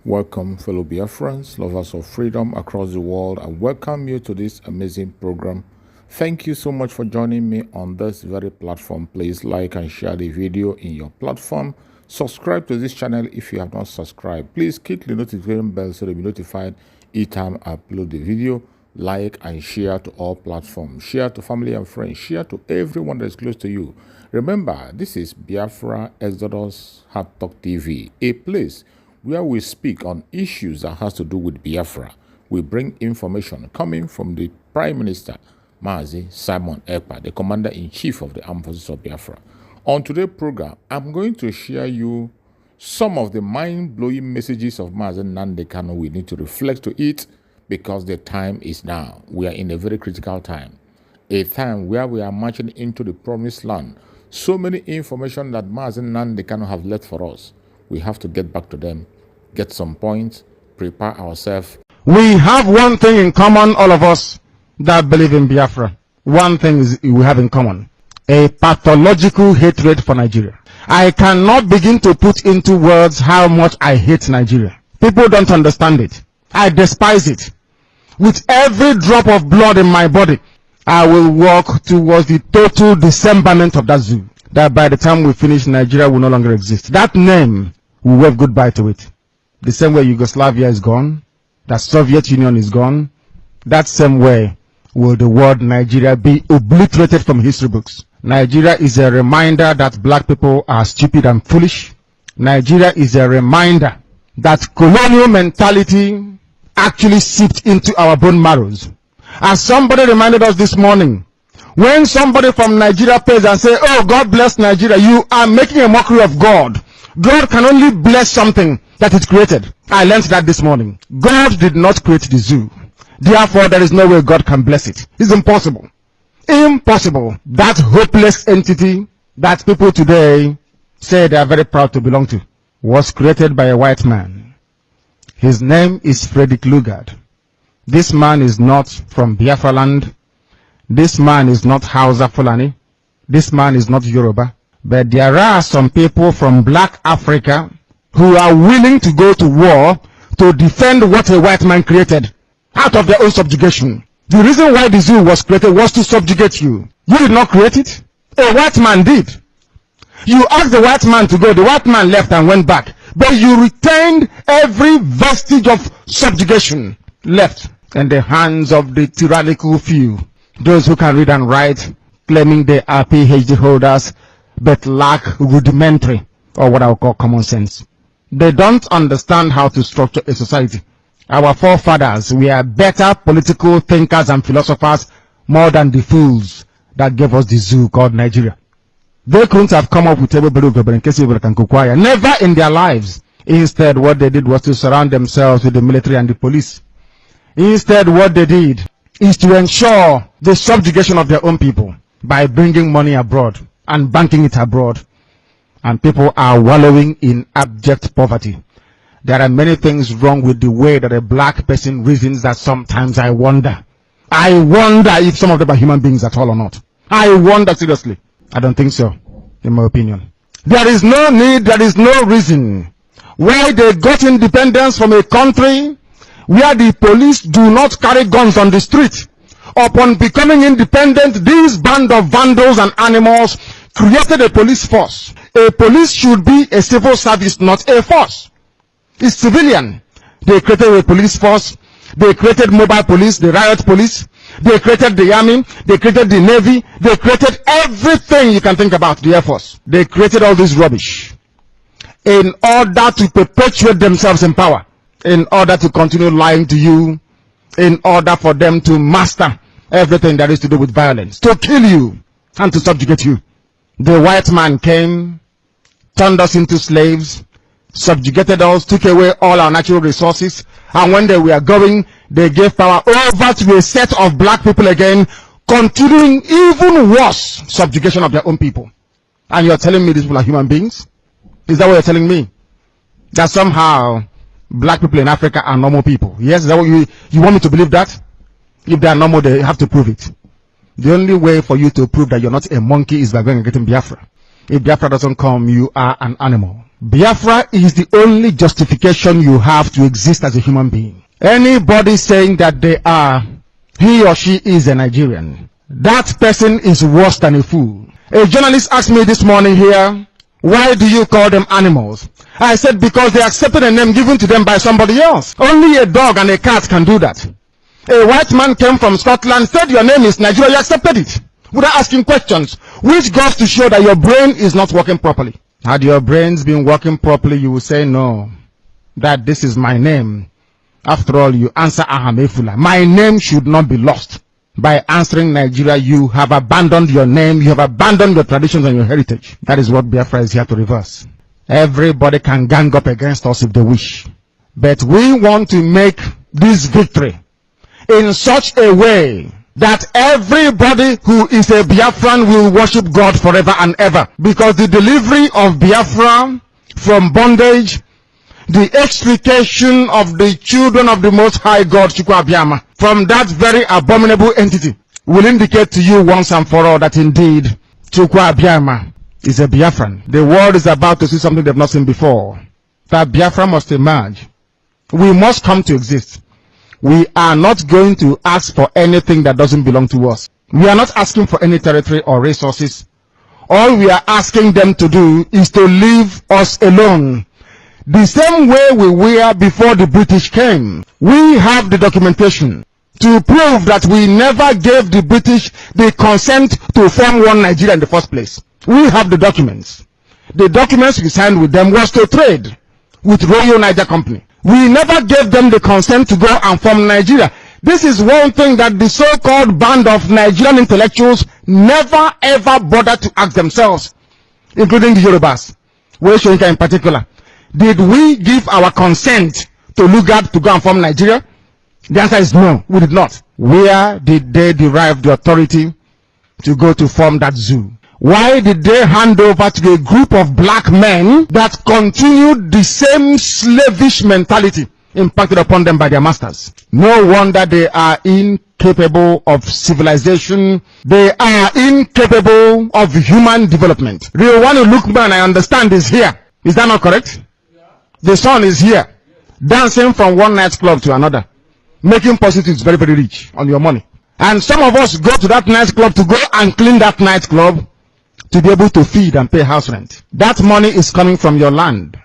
Welcome, fellow Biafrans, lovers of freedom across the world. I welcome you to this amazing program. Thank you so much for joining me on this very platform. Please like and share the video in your platform. Subscribe to this channel if you have not subscribed. Please click the notification bell so you'll be notified each time I upload the video. Like and share to all platforms. Share to family and friends. Share to everyone that is close to you. Remember, this is Biafra Exodus Hard Talk TV, a place where we speak on issues that has to do with Biafra. We bring information coming from the Prime Minister, Mazi Nnamdi, the Commander-in-Chief of the Armed Forces of Biafra. On today's program, I'm going to share you some of the mind-blowing messages of Mazi Nnamdi Kanu. We need to reflect to it because the time is now. We are in a very critical time, a time where we are marching into the promised land. So many information that Mazi Nnamdi Kanu have left for us. We have to get back to them, get some points, prepare ourselves. We have one thing in common, all of us that believe in Biafra. One thing is we have in common: a pathological hatred for Nigeria. I cannot begin to put into words how much I hate Nigeria. People don't understand it. I despise it. With every drop of blood in my body, I will walk towards the total dismemberment of that zoo. That by the time we finish, Nigeria will no longer exist. That name, we wave goodbye to it. The same way Yugoslavia is gone, that Soviet Union is gone, that same way will the word Nigeria be obliterated from history books. Nigeria is a reminder that black people are stupid and foolish. Nigeria is a reminder that colonial mentality actually seeped into our bone marrows. As somebody reminded us this morning, when somebody from Nigeria pays and say, "Oh, God bless Nigeria," you are making a mockery of God. God can only bless something that it created. I learned that this morning. God did not create the zoo. Therefore, there is no way God can bless it. It's impossible. Impossible. That hopeless entity that people today say they are very proud to belong to was created by a white man. His name is Frederick Lugard. This man is not from Biafra land. This man is not Hausa Fulani. This man is not Yoruba. But there are some people from black Africa who are willing to go to war to defend what a white man created out of their own subjugation. The reason why the zoo was created was to subjugate you. You did not create it. A white man did. You asked the white man to go. The white man left and went back. But you retained every vestige of subjugation left in the hands of the tyrannical few. Those who can read and write, claiming they are PhD holders, but lack rudimentary, or what I would call common sense. They don't understand how to structure a society. Our forefathers were better political thinkers and philosophers more than the fools that gave us the zoo called Nigeria. They couldn't have come up with never in their lives. Instead, what they did was to surround themselves with the military and the police. Instead, what they did is to ensure the subjugation of their own people by bringing money abroad and banking it abroad. And people are wallowing in abject poverty. There are many things wrong with the way that a black person reasons that sometimes I wonder. I wonder if some of them are human beings at all or not. I wonder seriously. I don't think so, in my opinion. There is no need, there is no reason why they got independence from a country where the police do not carry guns on the street. Upon becoming independent, these band of vandals and animals created a police force. A police should be a civil service, not a force. It's civilian. They created a police force. They created mobile police, the riot police. They created the army. They created the navy. They created everything you can think about, the air force. They created all this rubbish in order to perpetuate themselves in power, in order to continue lying to you, in order for them to master everything that is to do with violence, to kill you and to subjugate you. The white man came, turned us into slaves, subjugated us, took away all our natural resources, and when they were going, they gave power over to a set of black people again, continuing even worse subjugation of their own people. And you're telling me these people are human beings? Is that what you're telling me? That somehow black people in Africa are normal people? Yes, is that what you want me to believe that? If they are normal, they have to prove it. The only way for you to prove that you're not a monkey is by going and getting Biafra. If Biafra doesn't come, you are an animal. Biafra is the only justification you have to exist as a human being. Anybody saying that he or she is a Nigerian, that person is worse than a fool. A journalist asked me this morning here, why do you call them animals? I said, because they accepted a name given to them by somebody else. Only a dog and a cat can do that. A white man came from Scotland, said your name is Nigeria, you accepted it without asking questions, which goes to show that your brain is not working properly. Had your brains been working properly, you would say, no, that this is my name. After all, you answer Ahamefula. My name should not be lost. By answering Nigeria, you have abandoned your name, you have abandoned your traditions and your heritage. That is what Biafra is here to reverse. Everybody can gang up against us if they wish. But we want to make this victory in such a way that everybody who is a Biafran will worship God forever and ever. Because the delivery of Biafra from bondage, the extrication of the children of the Most High God, Chukwu Abiyama, from that very abominable entity, will indicate to you once and for all that indeed Chukwu Abiyama is a Biafran. The world is about to see something they've not seen before. That Biafra must emerge. We must come to exist. We are not going to ask for anything that doesn't belong to us. We are not asking for any territory or resources. All we are asking them to do is to leave us alone. The same way we were before the British came. We have the documentation to prove that we never gave the British the consent to form one Nigeria in the first place. We have the documents. The documents we signed with them was to trade with Royal Niger Company. We never gave them the consent to go and form Nigeria. This is one thing that the so-called band of Nigerian intellectuals never ever bothered to ask themselves, including the Yorubas, Weshoinka in particular. Did we give our consent to Lugard to go and form Nigeria? The answer is no, we did not. Where did they derive the authority to go to form that zoo? Why did they hand over to a group of black men that continued the same slavish mentality impacted upon them by their masters? No wonder they are incapable of civilization. They are incapable of human development. Riowanu Lukman, I understand, is here. Is that not correct? Yeah. The son is here, dancing from one nightclub to another, making prostitutes very, very rich on your money. And some of us go to that nightclub to go and clean that nightclub to be able to feed and pay house rent. That money is coming from your land.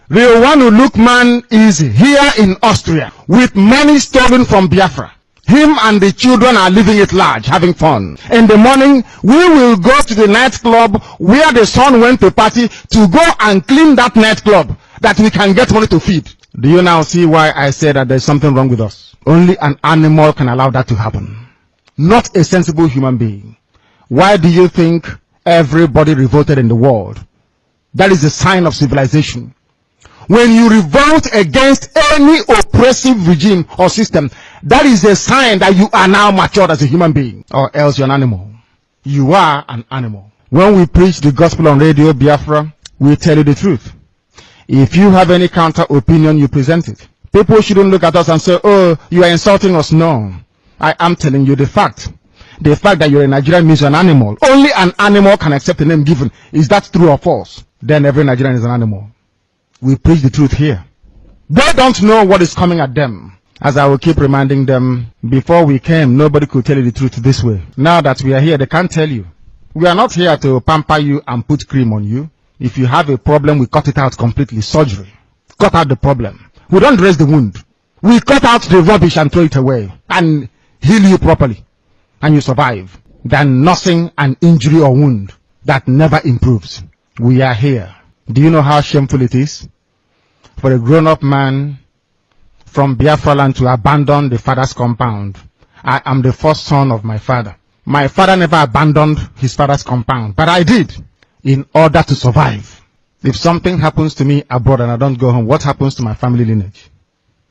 Riowanu Lukman is here in Austria with money stolen from Biafra. Him and the children are living it large, having fun. In the morning, we will go to the nightclub where the son went to party to go and clean that nightclub that we can get money to feed. Do you now see why I say that there's something wrong with us? Only an animal can allow that to happen. Not a sensible human being. Why do you think everybody revolted in the world? That is a sign of civilization. When you revolt against any oppressive regime or system, that is a sign that you are now matured as a human being, or else you're an animal. You are an animal. When we preach the gospel on Radio Biafra, we tell you the truth. If you have any counter opinion, you present it. People shouldn't look at us and say, oh, you are insulting us. No, I am telling you the fact. The fact that you're a Nigerian means you're an animal. Only an animal can accept a name given. Is that true or false? Then every Nigerian is an animal. We preach the truth here. They don't know what is coming at them. As I will keep reminding them, before we came, nobody could tell you the truth this way. Now that we are here, they can't tell you. We are not here to pamper you and put cream on you. If you have a problem, we cut it out completely. Surgery. Cut out the problem. We don't dress the wound. We cut out the rubbish and throw it away and heal you properly. And you survive. Than nursing an injury or wound that never improves. We are here. Do you know how shameful it is for a grown-up man from Biafra land to abandon the father's compound? I am the first son of my father. My father never abandoned his father's compound, but I did in order to survive. If something happens to me abroad and I don't go home, what happens to my family lineage?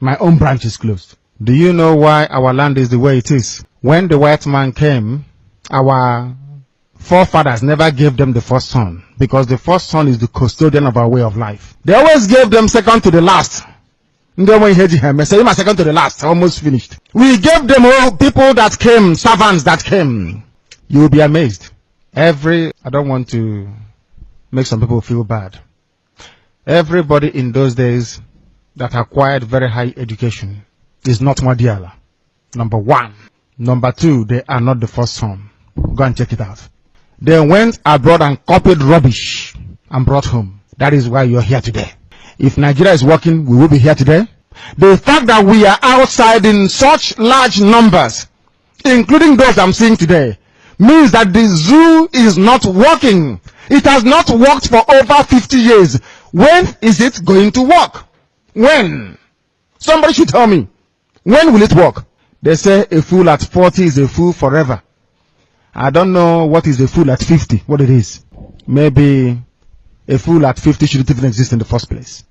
My own branch is closed. Do you know why our land is the way it is? When the white man came, our forefathers never gave them the first son, because the first son is the custodian of our way of life. They always gave them second to the last. Second to the last, almost finished. We gave them all people that came, servants that came. You will be amazed. I don't want to make some people feel bad. Everybody in those days that acquired very high education is not Madiala. Number one. Number two, they are not the first son. Go and check it out. They went abroad and copied rubbish and brought home. That is why you're here today. If Nigeria is working, we will be here today. The fact that we are outside in such large numbers, including those I'm seeing today, means that the zoo is not working. It has not worked for over 50 years. When is it going to work? When? Somebody should tell me. When will it work? They say a fool at 40 is a fool forever. I don't know what is a fool at 50, what it is. Maybe a fool at 50 shouldn't even exist in the first place.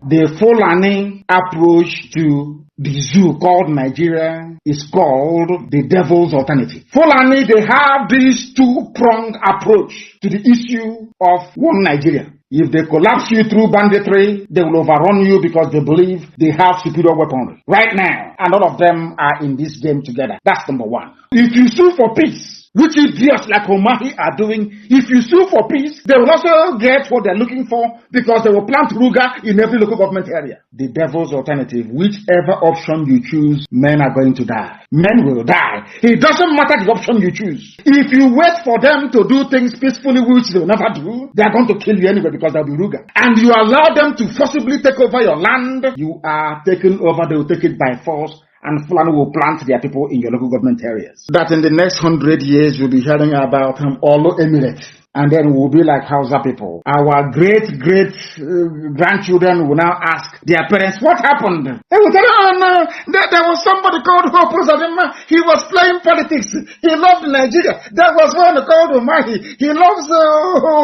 The Fulani approach to the zoo called Nigeria is called the devil's alternative. Fulani, they have this two-pronged approach to the issue of one Nigeria. If they collapse you through banditry, they will overrun you because they believe they have superior weaponry. Right now, and all of them are in this game together. That's number one. If you sue for peace, which idiots like Omahi are doing, if you sue for peace, they will also get what they're looking for because they will plant Ruga in every local government area. The devil's alternative, whichever option you choose, men are going to die. Men will die. It doesn't matter the option you choose. If you wait for them to do things peacefully, which they will never do, they are going to kill you anyway because they'll be Ruga. And you allow them to forcibly take over your land, you are taken over, they will take it by force. And Fulani will plant their people in your local government areas. That in the next 100 years, you'll be hearing about Olo Emirate. And then we'll be like Hausa people. Our great-grandchildren will now ask their parents, what happened? They will tell them, oh no, there was somebody called Hope Uzodinma. He was playing politics. He loved Nigeria. There was one called Umahi. He loves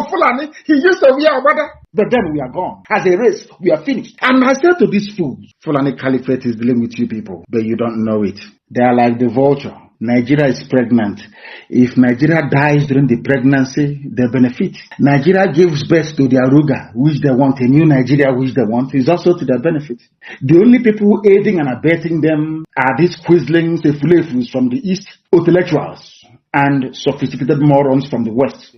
Fulani. He used to wear Obada. But then we are gone. As a race, we are finished. And I said to these fools, Fulani Caliphate is dealing with you people, but you don't know it. They are like the vulture. Nigeria is pregnant. If Nigeria dies during the pregnancy, they benefit. Nigeria gives birth to their Ruga, which they want, a new Nigeria which they want, is also to their benefit. The only people aiding and abetting them are these quislings, the fulefus from the East, intellectuals, and sophisticated morons from the West.